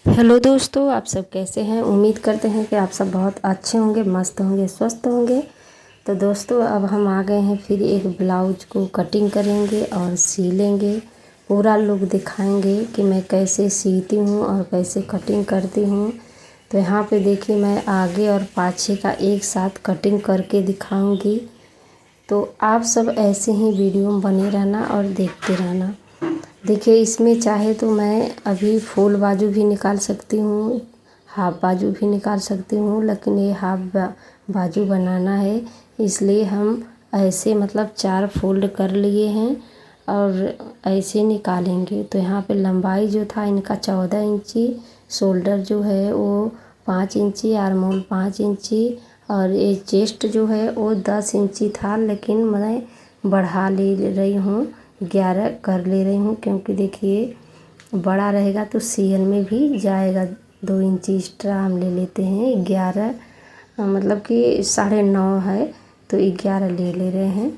Hello दोस्तों, आप सब कैसे हैं। उम्मीद करते हैं कि आप सब बहुत अच्छे होंगे, मस्त होंगे, स्वस्थ होंगे। तो दोस्तों अब हम आ गए हैं, फिर एक ब्लाउज को कटिंग करेंगे और सीलेंगे। पूरा लुक दिखाएंगे कि मैं कैसे सीती हूँ और कैसे कटिंग करती हूँ। तो यहाँ पे देखिए, मैं आगे और पाछे का एक साथ कटिंग करके दिखाऊंगी। तो आप सब ऐसे ही वीडियो में बने रहना और देखते रहना। देखिए, इसमें चाहे तो मैं अभी फुल बाजू भी निकाल सकती हूँ, हाफ बाजू भी निकाल सकती हूँ, लेकिन ये हाफ बाजू बनाना है, इसलिए हम ऐसे मतलब 4 फोल्ड कर लिए हैं और ऐसे निकालेंगे। तो यहाँ पे लंबाई जो था इनका 14 इंची, शोल्डर जो है वो 5 इंची, आर्म होल 5 इंची और ये चेस्ट जो है वो 10 इंची था, लेकिन मैं बढ़ा ले रही हूँ, 11 कर ले रही हूँ, क्योंकि देखिए बड़ा रहेगा तो सीएल में भी जाएगा। 2 इंची एक्स्ट्रा हम ले लेते हैं। 11 मतलब कि 9.5 है तो 11 ले रहे हैं।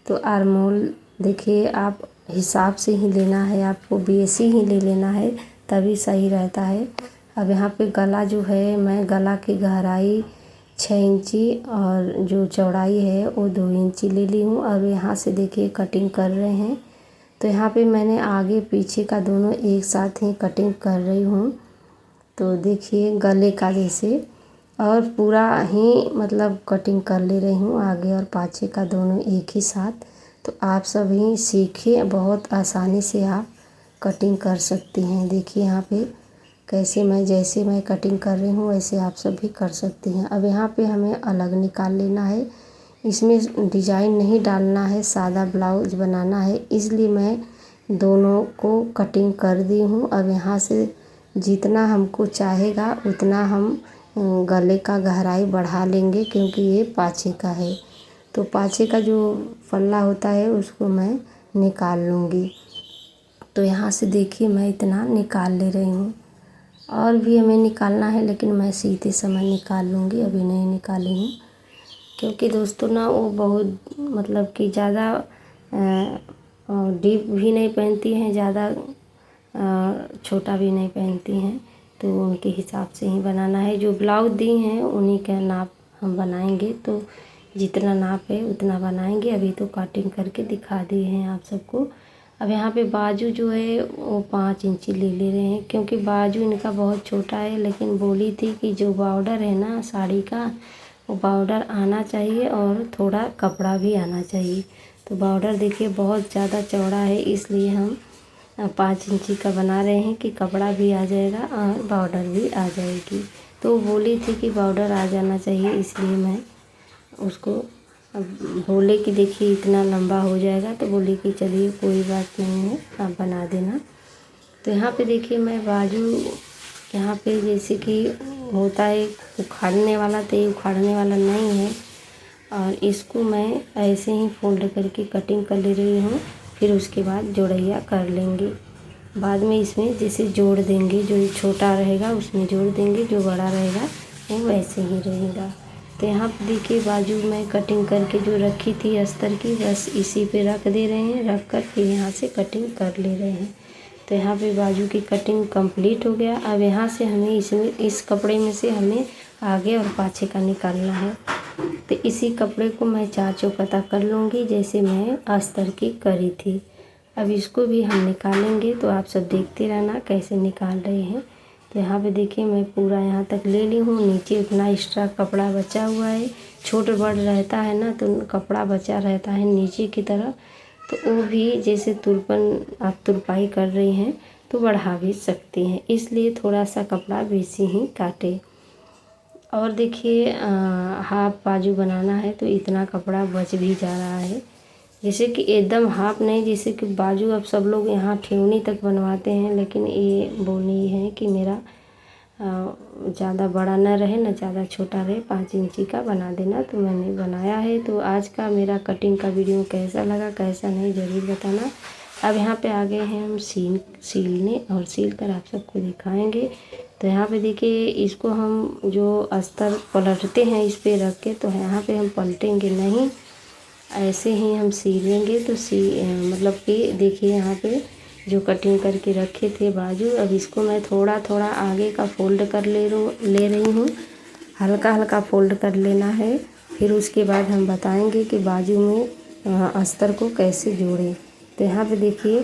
तो आर्मोल देखिए आप हिसाब से ही लेना है, आपको बेसी ही ले लेना है, तभी सही रहता है। अब यहाँ पे गला जो है, मैं गला की गहराई 6 इंची और जो चौड़ाई है वो 2 इंची ले ली हूँ। और यहाँ से देखिए कटिंग कर रहे हैं। तो यहाँ पे मैंने आगे पीछे का दोनों एक साथ ही कटिंग कर रही हूँ। तो देखिए गले का जैसे, और पूरा ही मतलब कटिंग कर ले रही हूँ, आगे और पाछे का दोनों एक ही साथ। तो आप सभी सीखिए, बहुत आसानी से आप कटिंग कर सकती हैं। देखिए यहाँ पे कैसे जैसे मैं कटिंग कर रही हूँ वैसे आप सब भी कर सकती हैं। अब यहाँ पे हमें अलग निकाल लेना है, इसमें डिजाइन नहीं डालना है, सादा ब्लाउज बनाना है, इसलिए मैं दोनों को कटिंग कर दी हूँ। अब यहाँ से जितना हमको चाहेगा उतना हम गले का गहराई बढ़ा लेंगे, क्योंकि ये पाछे का है। तो पाछे का जो पल्ला होता है उसको मैं निकाल लूँगी। तो यहाँ से देखिए मैं इतना निकाल ले रही हूँ, और भी हमें निकालना है, लेकिन मैं सीते समय निकाल लूँगी, अभी नहीं निकाली हूँ। क्योंकि दोस्तों ना वो बहुत मतलब कि ज़्यादा डीप भी नहीं पहनती हैं, ज़्यादा छोटा भी नहीं पहनती हैं, तो उनके हिसाब से ही बनाना है। जो ब्लाउज दी हैं उन्हीं का नाप हम बनाएंगे, तो जितना नाप है उतना बनाएंगे। अभी तो कटिंग करके दिखा दिए हैं आप सबको। अब यहाँ पे बाजू जो है वो 5 इंची ले रहे हैं, क्योंकि बाजू इनका बहुत छोटा है। लेकिन बोली थी कि जो बॉर्डर है ना साड़ी का, वो बॉर्डर आना चाहिए और थोड़ा कपड़ा भी आना चाहिए। तो बॉर्डर देखिए बहुत ज़्यादा चौड़ा है, इसलिए हम 5 इंची का बना रहे हैं कि कपड़ा भी आ जाएगा और बॉर्डर भी आ जाएगी। तो बोली थी कि बॉर्डर आ जाना चाहिए, इसलिए मैं उसको अब बोले कि देखिए इतना लंबा हो जाएगा, तो बोली कि चलिए कोई बात नहीं है, आप बना देना। तो यहाँ पे देखिए मैं बाजू, यहाँ पे जैसे कि होता है उखाड़ने वाला, तो ये उखाड़ने वाला नहीं है, और इसको मैं ऐसे ही फोल्ड करके कटिंग कर ले रही हूँ। फिर उसके बाद जोड़ैया कर लेंगे, बाद में इसमें जैसे जोड़ देंगे, जो छोटा रहेगा उसमें जोड़ देंगे, जो बड़ा रहेगा वो वैसे ही रहेगा। तो यहाँ पे देखिए बाजू में कटिंग करके जो रखी थी अस्तर की, बस इसी पे रख दे रहे हैं, रख कर फिर यहाँ से कटिंग कर ले रहे हैं। तो यहाँ पे बाजू की कटिंग कंप्लीट हो गया। अब यहाँ से हमें इसमें इस कपड़े में से हमें आगे और पाछे का निकालना है। तो इसी कपड़े को मैं 4 चौकता कर लूँगी, जैसे मैं अस्तर की करी थी। अब इसको भी हम निकालेंगे, तो आप सब देखते रहना कैसे निकाल रहे हैं। तो यहाँ पे देखिए मैं पूरा यहाँ तक ले ली हूँ, नीचे उतना एक्स्ट्रा कपड़ा बचा हुआ है। छोट बड़ रहता है ना, तो कपड़ा बचा रहता है नीचे की तरफ, तो वो भी जैसे तुरपन आप तुरपाई कर रही हैं तो बढ़ा भी सकती हैं, इसलिए थोड़ा सा कपड़ा बेसी ही काटे। और देखिए हाफ बाजू बनाना है, तो इतना कपड़ा बच भी जा रहा है। जैसे कि एकदम हाफ नहीं, जैसे कि बाजू अब सब लोग यहाँ ठेवनी तक बनवाते हैं, लेकिन ये बोली है कि मेरा ज़्यादा बड़ा ना रहे ना ज़्यादा छोटा रहे, 5 इंची का बना देना। तो मैंने बनाया है। तो आज का मेरा कटिंग का वीडियो कैसा लगा, कैसा नहीं, ज़रूर बताना। अब यहाँ पे आ गए हैं हम सीलने, और सील कर आप सबको दिखाएंगे। तो यहाँ पे देखिए इसको हम जो अस्तर पलटते हैं इस पे रख के, तो यहाँ पे हम पलटेंगे नहीं, ऐसे ही हम सीलेंगे। तो मतलब कि देखिए यहाँ पे जो कटिंग करके रखे थे बाजू, अब इसको मैं थोड़ा थोड़ा आगे का फोल्ड कर ले रही हूँ। हल्का हल्का फोल्ड कर लेना है। फिर उसके बाद हम बताएंगे कि बाजू में अस्तर को कैसे जोड़ें। तो यहाँ पे देखिए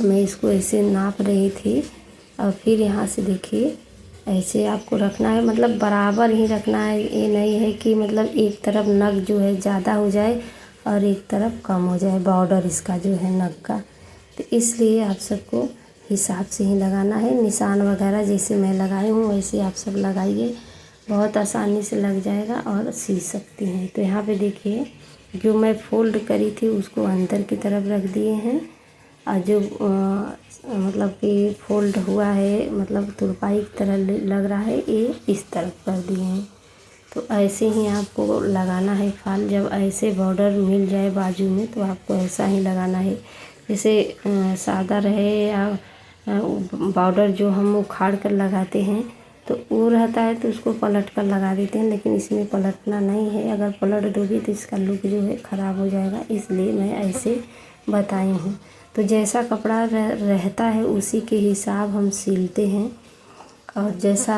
मैं इसको ऐसे नाप रही थी और फिर यहाँ से देखिए ऐसे आपको रखना है, मतलब बराबर ही रखना है। ये नहीं है कि मतलब एक तरफ नग जो है ज़्यादा हो जाए और एक तरफ कम हो जाए, बॉर्डर इसका जो है नग का। तो इसलिए आप सबको हिसाब से ही लगाना है। निशान वगैरह जैसे मैं लगाई हूँ वैसे आप सब लगाइए, बहुत आसानी से लग जाएगा और सी सकती हैं। तो यहाँ पे देखिए जो मैं फोल्ड करी थी उसको अंदर की तरफ रख दिए हैं और जो मतलब कि फोल्ड हुआ है, मतलब तुरपाई की तरह लग रहा है, ये इस तरफ कर दिए हैं। तो ऐसे ही आपको लगाना है फाल। जब ऐसे बॉर्डर मिल जाए बाजू में तो आपको ऐसा ही लगाना है। जैसे सादा रहे या बॉर्डर जो हम उखाड़ कर लगाते हैं तो वो रहता है तो उसको पलट कर लगा देते हैं, लेकिन इसमें पलटना नहीं है। अगर पलट दोगे तो इसका लुक जो है ख़राब हो जाएगा, इसलिए मैं ऐसे बताई हूँ। तो जैसा कपड़ा रहता है उसी के हिसाब हम सिलते हैं और जैसा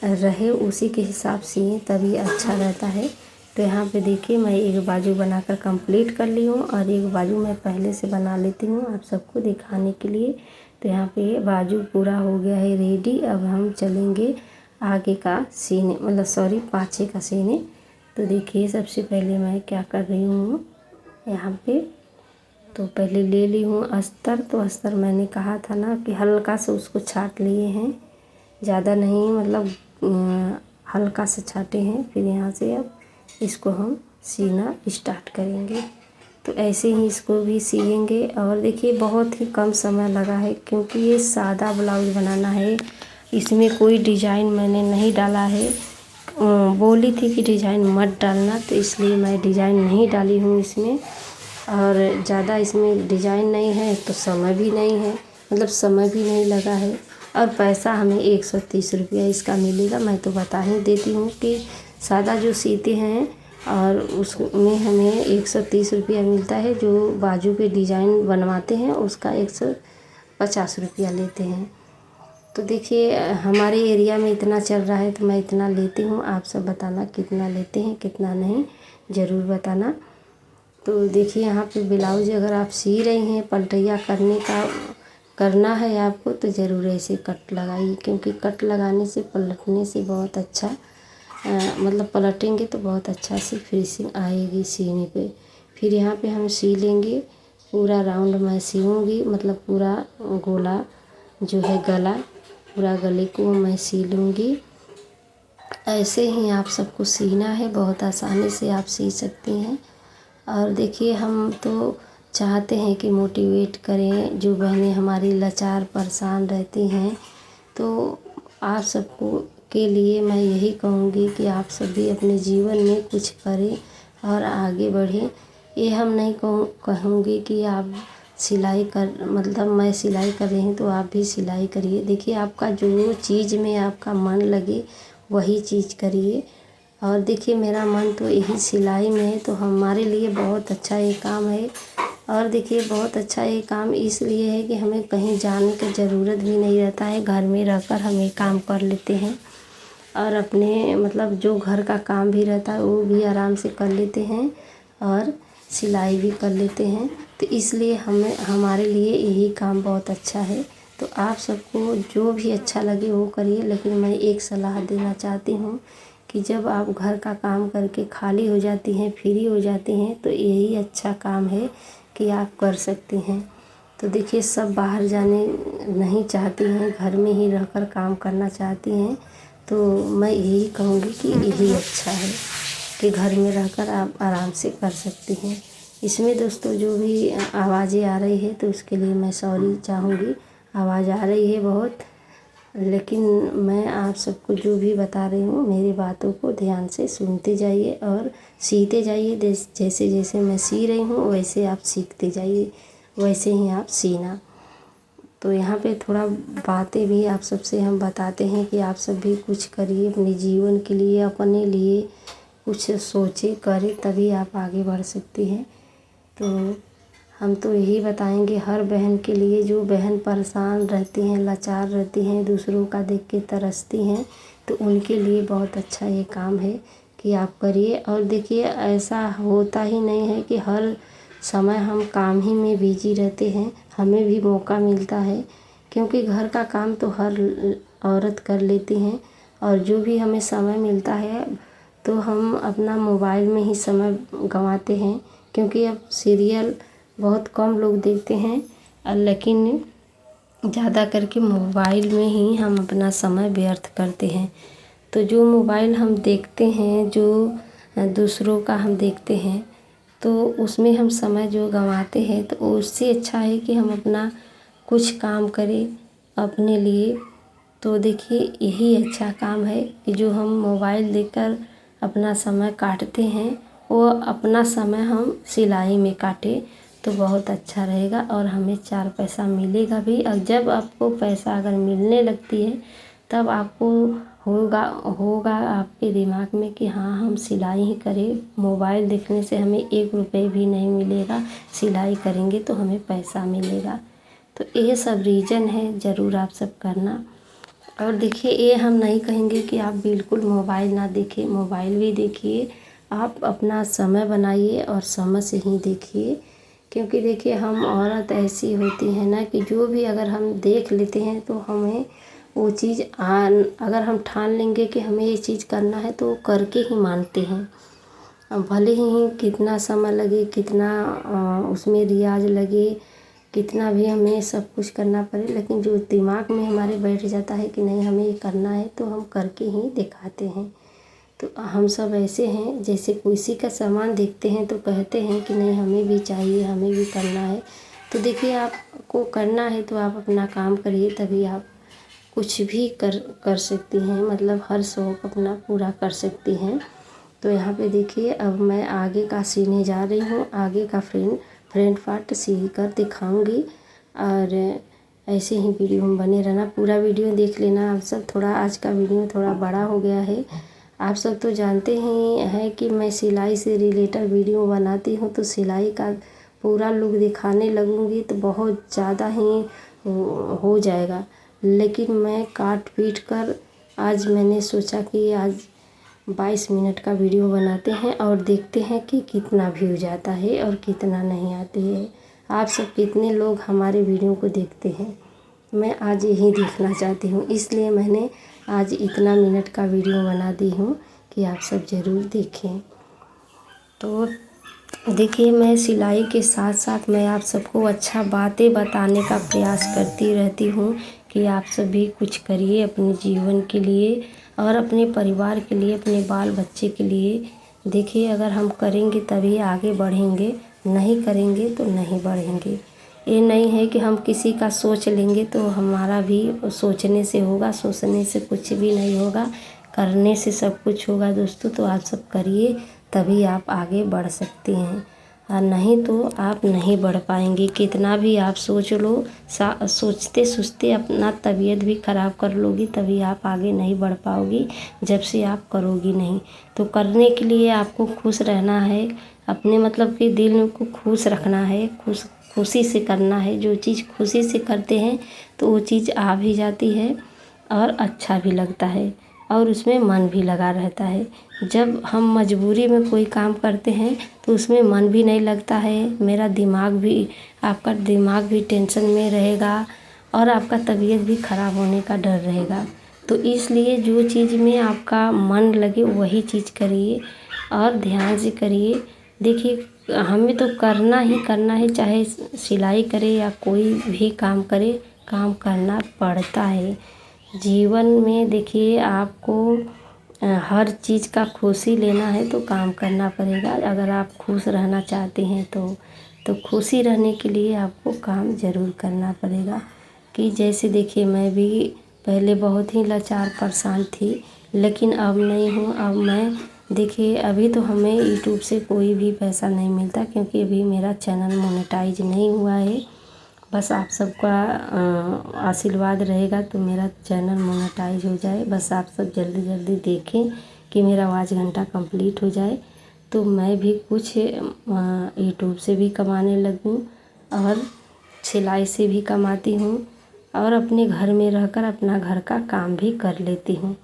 रहे उसी के हिसाब सिए तभी अच्छा रहता है। तो यहाँ पे देखिए मैं एक बाजू बनाकर कंप्लीट कर ली हूँ और एक बाजू मैं पहले से बना लेती हूँ आप सबको दिखाने के लिए। तो यहाँ पे बाजू पूरा हो गया है रेडी। अब हम चलेंगे आगे का सीने, मतलब सॉरी पाँचे का सीने। तो देखिए सबसे पहले मैं क्या कर रही हूँ यहाँ पे, तो पहले ले ली हूँ अस्तर। तो अस्तर मैंने कहा था ना कि हल्का से उसको छाट लिए हैं, ज़्यादा नहीं, मतलब हल्का से छाटे हैं। फिर यहाँ से अब इसको हम सीना स्टार्ट करेंगे। तो ऐसे ही इसको भी सिएंगे। और देखिए बहुत ही कम समय लगा है क्योंकि ये सादा ब्लाउज बनाना है, इसमें कोई डिजाइन मैंने नहीं डाला है। बोली थी कि डिजाइन मत डालना, तो इसलिए मैं डिजाइन नहीं डाली हूँ इसमें। और ज़्यादा इसमें डिजाइन नहीं है तो समय भी नहीं है, मतलब समय भी नहीं लगा है। और पैसा हमें 130 रुपया इसका मिलेगा। मैं तो बता ही देती हूँ कि सादा जो सीते हैं और उसमें हमें 130 रुपया मिलता है, जो बाजू पे डिजाइन बनवाते हैं उसका 150 रुपया लेते हैं। तो देखिए हमारे एरिया में इतना चल रहा है तो मैं इतना लेती हूँ। आप सब बताना कितना लेते हैं कितना नहीं, ज़रूर बताना। तो देखिए यहाँ पे ब्लाउज अगर आप सी रही हैं, पलटैया करना है आपको तो ज़रूर ऐसे कट लगाइए, क्योंकि कट लगाने से पलटने से बहुत अच्छा मतलब पलटेंगे तो बहुत अच्छा से फिनिशिंग आएगी सीने पे। फिर यहाँ पे हम सी लेंगे पूरा राउंड मैं सीऊँगी, मतलब पूरा गोला जो है गला, पूरा गले को मैं सी लूँगी। ऐसे ही आप सबको सीना है, बहुत आसानी से आप सी सकती हैं। और देखिए हम तो चाहते हैं कि मोटिवेट करें जो बहनें हमारी लाचार परेशान रहती हैं। तो आप सबको के लिए मैं यही कहूँगी कि आप सभी अपने जीवन में कुछ करें और आगे बढ़ें। ये हम नहीं कहूँगी कि आप सिलाई कर, मतलब मैं सिलाई कर रही हूँ तो आप भी सिलाई करिए। देखिए आपका जो चीज़ में आपका मन लगे वही चीज़ करिए। और देखिए मेरा मन तो यही सिलाई में है, तो हमारे लिए बहुत अच्छा ये काम है। और देखिए बहुत अच्छा ये काम इसलिए है कि हमें कहीं जाने की ज़रूरत भी नहीं रहता है, घर में रहकर हम ये काम कर लेते हैं। और अपने मतलब जो घर का काम भी रहता है वो भी आराम से कर लेते हैं और सिलाई भी कर लेते हैं। तो इसलिए हमारे लिए यही काम बहुत अच्छा है। तो आप सबको जो भी अच्छा लगे वो करिए, लेकिन मैं एक सलाह देना चाहती हूँ कि जब आप घर का काम करके खाली हो जाती हैं, फ्री हो जाती हैं, तो यही अच्छा काम है कि आप कर सकती हैं। तो देखिए सब बाहर जाने नहीं चाहती हैं, घर में ही रहकर काम करना चाहती हैं। तो मैं यही कहूँगी कि यही अच्छा है कि घर में रहकर आप आराम से कर सकती हैं। इसमें दोस्तों जो भी आवाज़ें आ रही है तो उसके लिए मैं सॉरी चाहूँगी। आवाज़ आ रही है बहुत, लेकिन मैं आप सबको जो भी बता रही हूँ मेरी बातों को ध्यान से सुनते जाइए और सीते जाइए। जैसे जैसे मैं सी रही हूँ वैसे आप सीखते जाइए, वैसे ही आप सीना। तो यहाँ पे थोड़ा बातें भी आप सबसे हम बताते हैं कि आप सब भी कुछ करिए अपने जीवन के लिए, अपने लिए कुछ सोचे करें, तभी आप आगे बढ़ सकती हैं। तो हम तो यही बताएंगे हर बहन के लिए, जो बहन परेशान रहती हैं, लाचार रहती हैं, दूसरों का देख के तरसती हैं, तो उनके लिए बहुत अच्छा ये काम है कि आप करिए। और देखिए ऐसा होता ही नहीं है कि हर समय हम काम ही में बिजी रहते हैं, हमें भी मौका मिलता है, क्योंकि घर का काम तो हर औरत कर लेती हैं। और जो भी हमें समय मिलता है तो हम अपना मोबाइल में ही समय गंवाते हैं, क्योंकि अब सीरियल बहुत कम लोग देखते हैं, लेकिन ज़्यादा करके मोबाइल में ही हम अपना समय व्यर्थ करते हैं। तो जो मोबाइल हम देखते हैं, जो दूसरों का हम देखते हैं, तो उसमें हम समय जो गंवाते हैं, तो उससे अच्छा है कि हम अपना कुछ काम करें अपने लिए। तो देखिए यही अच्छा काम है कि जो हम मोबाइल देखकर अपना समय काटते हैं, वो अपना समय हम सिलाई में काटें तो बहुत अच्छा रहेगा और हमें 4 पैसा मिलेगा भी। और जब आपको पैसा अगर मिलने लगती है तब आपको होगा आपके दिमाग में कि हाँ हम सिलाई ही करें। मोबाइल देखने से हमें 1 रुपये भी नहीं मिलेगा, सिलाई करेंगे तो हमें पैसा मिलेगा। तो ये सब रीज़न है, ज़रूर आप सब करना। और देखिए ये हम नहीं कहेंगे कि आप बिल्कुल मोबाइल ना देखें, मोबाइल भी देखिए, आप अपना समय बनाइए और समय से ही देखिए। क्योंकि देखिए हम औरत ऐसी होती है ना कि जो भी अगर हम देख लेते हैं तो हमें वो चीज़ अगर हम ठान लेंगे कि हमें ये चीज़ करना है तो करके ही मानते हैं। अब भले ही कितना समय लगे, कितना उसमें रियाज लगे, कितना भी हमें सब कुछ करना पड़े, लेकिन जो दिमाग में हमारे बैठ जाता है कि नहीं हमें ये करना है तो हम करके ही दिखाते हैं। तो हम सब ऐसे हैं, जैसे किसी का सामान देखते हैं तो कहते हैं कि नहीं हमें भी चाहिए, हमें भी करना है। तो देखिए आपको करना है तो आप अपना काम करिए, तभी आप कुछ भी कर सकती हैं, मतलब हर शौक़ अपना पूरा कर सकती हैं। तो यहाँ पे देखिए अब मैं आगे का सीने जा रही हूँ, आगे का फ्रंट पार्ट सी कर दिखाऊंगी। और ऐसे ही वीडियो में बने रहना, पूरा वीडियो देख लेना आप सब। थोड़ा आज का वीडियो थोड़ा बड़ा हो गया है, आप सब तो जानते ही हैं कि मैं सिलाई से रिलेटेड वीडियो बनाती हूँ, तो सिलाई का पूरा लुक दिखाने लगूँगी तो बहुत ज़्यादा ही हो जाएगा। लेकिन मैं काट पीट कर आज मैंने सोचा कि आज 22 मिनट का वीडियो बनाते हैं और देखते हैं कि कितना व्यू जाता है और कितना नहीं आते हैं। आप सब कितने लोग हमारे वीडियो को देखते हैं, मैं आज यही देखना चाहती हूँ, इसलिए मैंने आज इतना मिनट का वीडियो बना दी हूँ कि आप सब ज़रूर देखें। तो देखिए मैं सिलाई के साथ साथ मैं आप सबको अच्छा बातें बताने का प्रयास करती रहती हूँ कि आप सभी कुछ करिए अपने जीवन के लिए और अपने परिवार के लिए, अपने बाल बच्चे के लिए। देखिए अगर हम करेंगे तभी आगे बढ़ेंगे, नहीं करेंगे तो नहीं बढ़ेंगे। ये नहीं है कि हम किसी का सोच लेंगे तो हमारा भी सोचने से होगा, सोचने से कुछ भी नहीं होगा, करने से सब कुछ होगा दोस्तों। तो आप सब करिए तभी आप आगे बढ़ सकते हैं, और नहीं तो आप नहीं बढ़ पाएंगे। कितना भी आप सोच लो, सोचते सोचते अपना तबीयत भी ख़राब कर लोगी, तभी आप आगे नहीं बढ़ पाओगी जब से आप करोगी नहीं। तो करने के लिए आपको खुश रहना है, अपने मतलब कि दिल को खुश रखना है, खुशी से करना है। जो चीज़ खुशी से करते हैं तो वो चीज़ आ भी जाती है और अच्छा भी लगता है और उसमें मन भी लगा रहता है। जब हम मजबूरी में कोई काम करते हैं तो उसमें मन भी नहीं लगता है, मेरा दिमाग भी, आपका दिमाग भी टेंशन में रहेगा और आपका तबीयत भी ख़राब होने का डर रहेगा। तो इसलिए जो चीज़ में आपका मन लगे वही चीज़ करिए और ध्यान से करिए। देखिए हमें तो करना ही करना है, चाहे सिलाई करे या कोई भी काम करे, काम करना पड़ता है जीवन में। देखिए आपको हर चीज़ का खुशी लेना है तो काम करना पड़ेगा। अगर आप खुश रहना चाहते हैं तो खुशी रहने के लिए आपको काम ज़रूर करना पड़ेगा। कि जैसे देखिए मैं भी पहले बहुत ही लाचार परेशान थी, लेकिन अब नहीं हूँ। अब मैं देखिए अभी तो हमें यूट्यूब से कोई भी पैसा नहीं मिलता, क्योंकि अभी मेरा चैनल मोनेटाइज नहीं हुआ है। बस आप सबका आशीर्वाद रहेगा तो मेरा चैनल मोनेटाइज हो जाए। बस आप सब जल्दी जल्दी देखें कि मेरा आवाज़ घंटा कंप्लीट हो जाए तो मैं भी कुछ यूट्यूब से भी कमाने लगूँ और सिलाई से भी कमाती हूँ और अपने घर में रहकर अपना घर का काम भी कर लेती हूँ।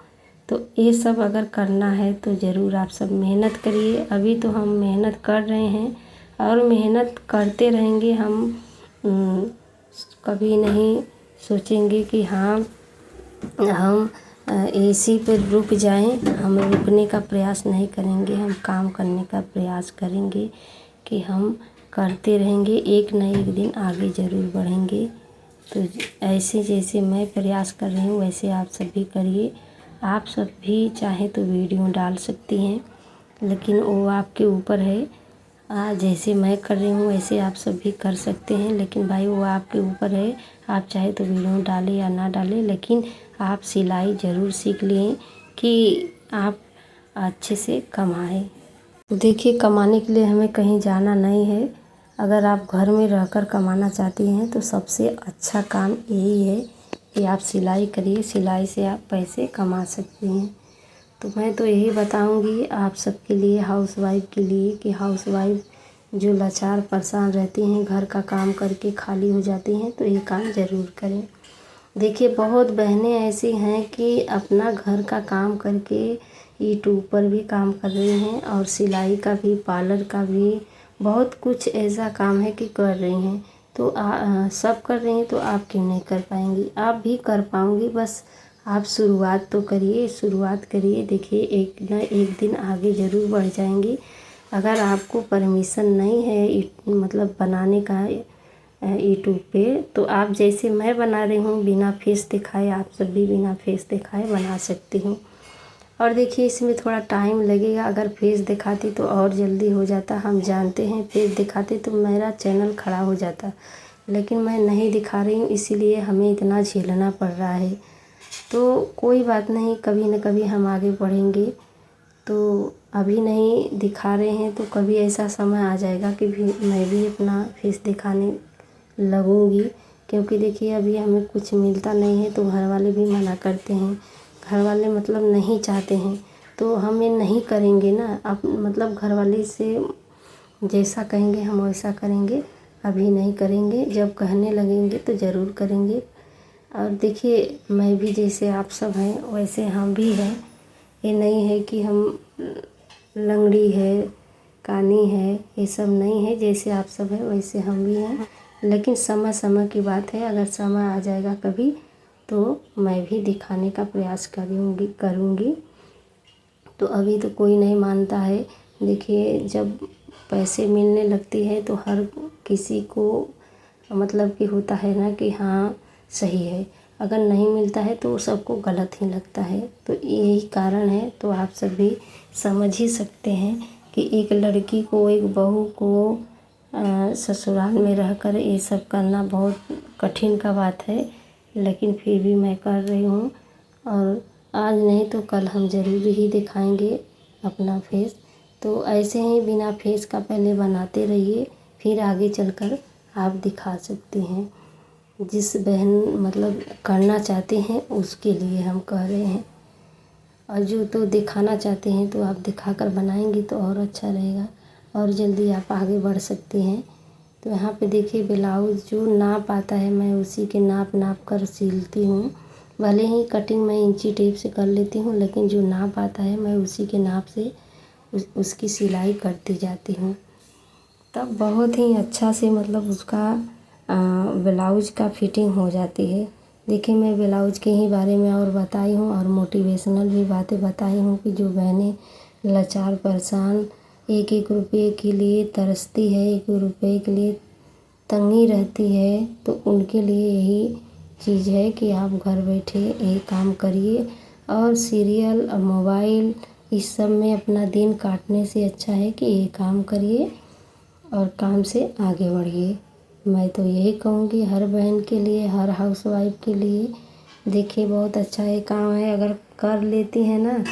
तो ये सब अगर करना है तो ज़रूर आप सब मेहनत करिए। अभी तो हम मेहनत कर रहे हैं और मेहनत करते रहेंगे। हम कभी नहीं सोचेंगे कि हाँ हम इसी पर रुक जाएं। हम रुकने का प्रयास नहीं करेंगे, हम काम करने का प्रयास करेंगे कि हम करते रहेंगे, एक न एक दिन आगे ज़रूर बढ़ेंगे। तो ऐसे जैसे मैं प्रयास कर रही हूँ वैसे आप सब भी करिए। आप सब भी चाहे तो वीडियो डाल सकती हैं, लेकिन वो आपके ऊपर है। जैसे मैं कर रही हूँ वैसे आप सब भी कर सकते हैं, लेकिन भाई वो आपके ऊपर है। आप चाहे तो वीडियो डालें या ना डालें, लेकिन आप सिलाई ज़रूर सीख लें कि आप अच्छे से कमाएं। देखिए, कमाने के लिए हमें कहीं जाना नहीं है। अगर आप घर में रहकर कमाना चाहती हैं तो सबसे अच्छा काम यही है कि आप सिलाई करिए। सिलाई से आप पैसे कमा सकती हैं। तो मैं तो यही बताऊंगी आप सबके लिए, हाउसवाइफ के लिए, कि हाउसवाइफ जो लाचार परेशान रहती हैं, घर का काम करके खाली हो जाती हैं, तो ये काम ज़रूर करें। देखिए, बहुत बहनें ऐसी हैं कि अपना घर का काम करके यूट्यूब पर भी काम कर रही हैं और सिलाई का भी, पार्लर का भी, बहुत कुछ ऐसा काम है कि कर रही हैं। तो सब कर रही हैं तो आप क्यों नहीं कर पाएंगी? आप भी कर पाओगी। बस आप शुरुआत तो करिए, शुरुआत करिए। देखिए, एक न एक दिन आगे ज़रूर बढ़ जाएंगी। अगर आपको परमिशन नहीं है मतलब बनाने का यूट्यूब पे, तो आप जैसे मैं बना रही हूँ बिना फेस दिखाए, आप सब भी बिना फेस दिखाए बना सकती हूँ। और देखिए, इसमें थोड़ा टाइम लगेगा। अगर फेस दिखाती तो और जल्दी हो जाता। हम जानते हैं फेस दिखाते तो मेरा चैनल खड़ा हो जाता, लेकिन मैं नहीं दिखा रही हूँ, इसीलिए हमें इतना झेलना पड़ रहा है। तो कोई बात नहीं, कभी न कभी हम आगे बढ़ेंगे। तो अभी नहीं दिखा रहे हैं तो कभी ऐसा समय आ जाएगा कि मैं भी अपना फेस दिखाने लगूंगी। क्योंकि देखिए, अभी हमें कुछ मिलता नहीं है तो घर वाले भी मना करते हैं। घर वाले मतलब नहीं चाहते हैं तो हम ये नहीं करेंगे ना। अब मतलब घर वाले से जैसा कहेंगे हम वैसा करेंगे। अभी नहीं करेंगे, जब कहने लगेंगे तो ज़रूर करेंगे। और देखिए, मैं भी जैसे आप सब हैं वैसे हम भी हैं। ये नहीं है कि हम लंगड़ी है, कानी है, ये सब नहीं है। जैसे आप सब हैं वैसे हम भी हैं, लेकिन समय समय की बात है। अगर समय आ जाएगा कभी तो मैं भी दिखाने का प्रयास करूँगी। तो अभी तो कोई नहीं मानता है। देखिए, जब पैसे मिलने लगती है तो हर किसी को मतलब कि होता है ना कि हाँ सही है। अगर नहीं मिलता है तो सबको गलत ही लगता है। तो यही कारण है। तो आप सब भी समझ ही सकते हैं कि एक लड़की को, एक बहू को ससुराल में रहकर ये सब करना बहुत कठिन का बात है, लेकिन फिर भी मैं कर रही हूँ। और आज नहीं तो कल हम ज़रूर ही दिखाएंगे अपना फेस। तो ऐसे ही बिना फेस का पहले बनाते रहिए, फिर आगे चलकर आप दिखा सकते हैं। जिस बहन मतलब करना चाहते हैं उसके लिए हम कह रहे हैं। और जो तो दिखाना चाहते हैं तो आप दिखाकर बनाएंगी तो और अच्छा रहेगा और जल्दी आप आगे बढ़ सकती हैं। तो यहाँ पे देखिए, ब्लाउज़ जो नाप आता है मैं उसी के नाप कर सिलती हूँ। भले ही कटिंग मैं इंची टेप से कर लेती हूँ, लेकिन जो नाप आता है मैं उसी के नाप से उसकी सिलाई करती जाती हूँ। तब बहुत ही अच्छा से मतलब उसका ब्लाउज का फिटिंग हो जाती है। देखिए, मैं ब्लाउज के ही बारे में और बताई हूँ और मोटिवेशनल भी बातें बताई हूँ कि जो बहनें लाचार परेशान एक एक रुपये के लिए तरसती है, एक रुपये के लिए तंगी रहती है, तो उनके लिए यही चीज़ है कि आप घर बैठे ये काम करिए। और सीरियल और मोबाइल इस सब में अपना दिन काटने से अच्छा है कि ये काम करिए और काम से आगे बढ़िए। मैं तो यही कहूँगी हर बहन के लिए, हर हाउसवाइफ के लिए। देखिए, बहुत अच्छा ये काम है। अगर कर लेती है ना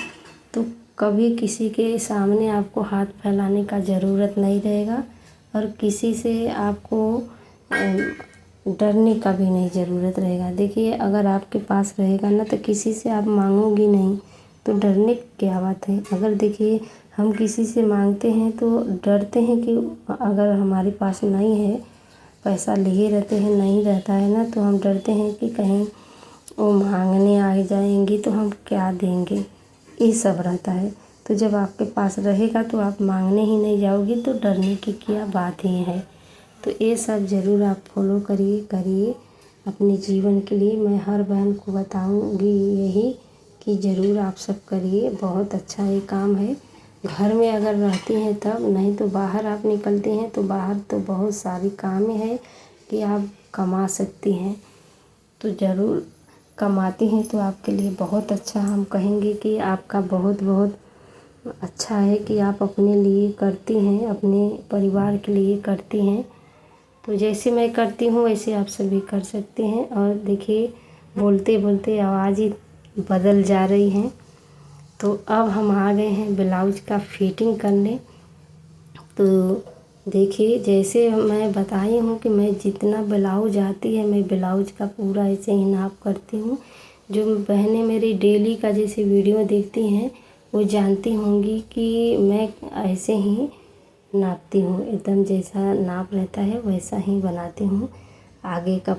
तो कभी किसी के सामने आपको हाथ फैलाने का ज़रूरत नहीं रहेगा और किसी से आपको डरने का भी नहीं ज़रूरत रहेगा। देखिए, अगर आपके पास रहेगा ना तो किसी से आप मांगोगी नहीं, तो डरने की क्या बात है। अगर देखिए, हम किसी से मांगते हैं तो डरते हैं कि अगर हमारे पास नहीं है पैसा लिए रहते हैं, नहीं रहता है ना, तो हम डरते हैं कि कहीं वो मांगने आ जाएंगी तो हम क्या देंगे, ये सब रहता है। तो जब आपके पास रहेगा तो आप मांगने ही नहीं जाओगी, तो डरने की क्या बात ही है। तो ये सब ज़रूर आप फॉलो करिए अपने जीवन के लिए। मैं हर बहन को बताऊंगी यही कि ज़रूर आप सब करिए, बहुत अच्छा ये काम है। घर में अगर रहती हैं तब, नहीं तो बाहर आप निकलती हैं तो बाहर तो बहुत सारी काम है कि आप कमा सकती हैं। तो ज़रूर कमाती हैं तो आपके लिए बहुत अच्छा, हम कहेंगे कि आपका बहुत बहुत अच्छा है कि आप अपने लिए करती हैं, अपने परिवार के लिए करती हैं। तो जैसे मैं करती हूँ वैसे आप सभी कर सकते हैं। और देखिए बोलते बोलते आवाज़ ही बदल जा रही है। तो अब हम आ गए हैं ब्लाउज का फिटिंग करने। तो देखिए जैसे मैं बताई हूँ कि मैं जितना ब्लाउज आती है मैं ब्लाउज का पूरा ऐसे ही नाप करती हूँ। जो बहनें मेरी डेली का जैसे वीडियो देखती हैं वो जानती होंगी कि मैं ऐसे ही नापती हूँ, एकदम जैसा नाप रहता है वैसा ही बनाती हूँ। आगे का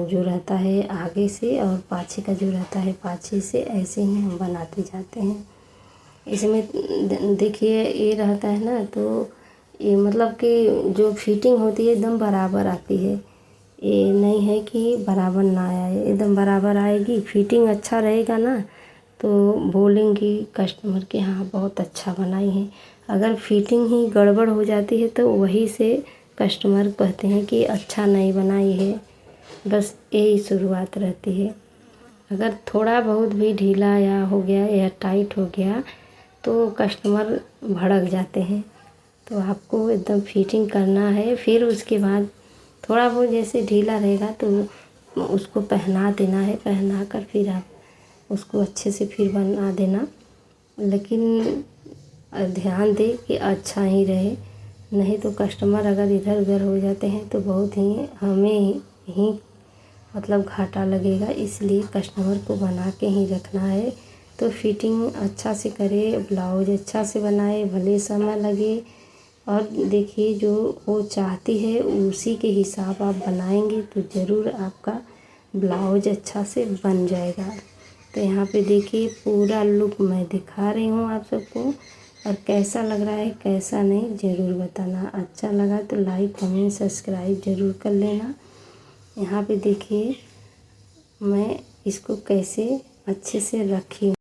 जो रहता है आगे से, और पाछे का जो रहता है पाछे से, ऐसे ही हम बनाते जाते हैं। इसमें देखिए ये रहता है ना, तो ये मतलब कि जो फिटिंग होती है एकदम बराबर आती है। ये नहीं है कि बराबर ना आए, एकदम बराबर आएगी। फिटिंग अच्छा रहेगा ना तो बोलेंगी कस्टमर कि हाँ बहुत अच्छा बनाई है। अगर फिटिंग ही गड़बड़ हो जाती है तो वही से कस्टमर कहते हैं कि अच्छा नहीं बनाई है। बस यही शुरुआत रहती है। अगर थोड़ा बहुत भी ढीला या हो गया या टाइट हो गया तो कस्टमर भड़क जाते हैं। तो आपको एकदम फिटिंग करना है। फिर उसके बाद थोड़ा बहुत जैसे ढीला रहेगा तो उसको पहना देना है, पहना कर फिर आप उसको अच्छे से फिर बना देना। लेकिन ध्यान दें कि अच्छा ही रहे, नहीं तो कस्टमर अगर इधर उधर हो जाते हैं तो बहुत ही हमें ही मतलब घाटा लगेगा। इसलिए कस्टमर को बना के ही रखना है। तो फिटिंग अच्छा से करे, ब्लाउज अच्छा से बनाए, भले समय लगे। और देखिए जो वो चाहती है उसी के हिसाब आप बनाएंगे तो ज़रूर आपका ब्लाउज अच्छा से बन जाएगा। तो यहाँ पे देखिए पूरा लुक मैं दिखा रही हूँ आप सबको, और कैसा लग रहा है कैसा नहीं ज़रूर बताना। अच्छा लगा तो लाइक कमेंट सब्सक्राइब ज़रूर कर लेना। यहाँ पे देखिए मैं इसको कैसे अच्छे से रखी हूँ।